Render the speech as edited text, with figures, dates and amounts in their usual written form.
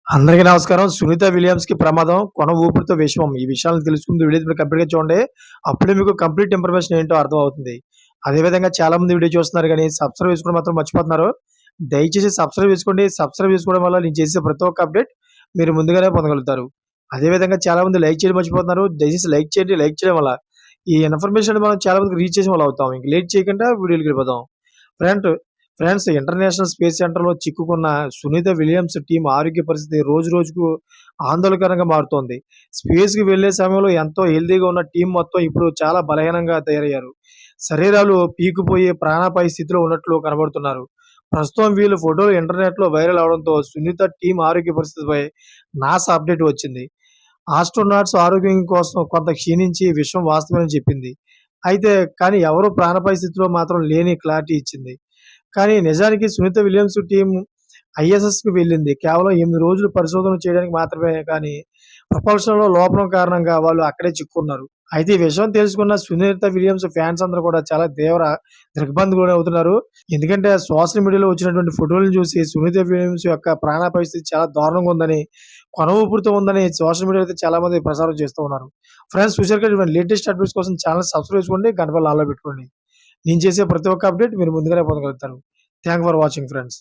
అందరికీ నమస్కారం. 'సునీత విలియమ్స్‌కి ప్రమాదం. కొన ఊపిరితో విషమం.' ఈ విషయాలను తెలుసుకుంటూ వీడియో మీరు కంప్లీట్‌గా చూడండి. అప్పుడే మీకు కంప్లీట్ ఇన్ఫర్మేషన్ ఏంటో అర్థమవుతుంది. అదేవిధంగా చాలామంది వీడియో చూస్తున్నారు గానీ, సబ్స్క్రైబ్ చేసుకోవడం మాత్రం మర్చిపోతున్నారు. దయచేసి సబ్స్క్రైబ్ చేసుకోండి. సబ్స్క్రైబ్ చేసుకోవడం వల్ల నేను చేసే ప్రతి ఒక్క అప్డేట్ మీరు ముందుగానే పొందగలుగుతారు. అదేవిధంగా చాలామంది లైక్ చేయడం మర్చిపోతున్నారు. దయచేసి లైక్ చేయండి. లైక్ చేయడం వల్ల ఈ ఇన్ఫర్మేషన్ మనం చాలా మందికి రీచ్ చేసిన వాళ్ళం అవుతాం. ఇంక లేట్ చేయకుండా వీడియోలోకెళ్ళిపోదాం. ఫ్రెండ్ ఫ్రెండ్స్ ఇంటర్నేషనల్ స్పేస్ సెంటర్‌లో చిక్కుకున్న సునీత విలియమ్స్ టీమ్ ఆరోగ్య పరిస్థితి రోజురోజుకు ఆందోళనకరంగా మారుతోంది. స్పేస్‌కి వెళ్లే సమయంలో ఎంతో హెల్తీగా ఉన్న టీమ్ మొత్తం ఇప్పుడు చాలా బలహీనంగా తయారయ్యారు. శరీరాలు పీకిపోయి ప్రాణాపాయ స్థితిలో ఉన్నట్లు కనబడుతున్నారు. ప్రస్తుతం వీళ్ళు ఫోటోలు ఇంటర్నెట్‌లో వైరల్ అవడంతో సునీత టీమ్ ఆరోగ్య పరిస్థితిపై నాసా అప్డేట్ వచ్చింది. ఆస్ట్రోనాట్స్ ఆరోగ్యం కోసం కొంత క్షీణించి ఈ విషయం వాస్తవమని చెప్పింది. అయితే కానీ ఎవరు ప్రాణాపాయ స్థితిలో మాత్రం లేని క్లారిటీ ఇచ్చింది. కానీ నిజానికి సునీత విలియమ్స్ టీమ్ ఐఎస్ఎస్‌కి వెళ్ళింది. కేవలం 8 రోజులు పరిశోధనలు చేయడానికి మాత్రమే కానీ, ప్రపల్షన్‌లో లోపం కారణంగా వాళ్ళు అక్కడే చిక్కుకున్నారు. అయితే ఈ విషయం తెలుసుకున్న సునీత విలియమ్స్ ఫ్యాన్స్ అందరూ కూడా చాలా తీవ్ర దిగ్భ్రాంతికి గురవుతున్నారు. ఎందుకంటే సోషల్ మీడియాలో వచ్చినటువంటి ఫోటోలను చూసి సునీత విలియమ్స్ యొక్క ప్రాణ పరిస్థితి చాలా దారుణంగా ఉందని, కొన ఊపిరితో ఉందని సోషల్ మీడియాలో అయితే చాలా మంది ప్రసారం చేస్తూ ఉన్నారు. ఫ్రెండ్స్ చూసారు కదా ఇటువంటి లేటెస్ట్ అప్డేట్స్ కోసం ఛానెల్ సబ్స్క్రైబ్ చేసుకోండి. గంట బెల్ ఆల్‌లో పెట్టుకోండి. నేను చేసే ప్రతి ఒక్క అప్డేట్ మీరు ముందుగానే పొందగలుగుతారు. Thank for watching friends.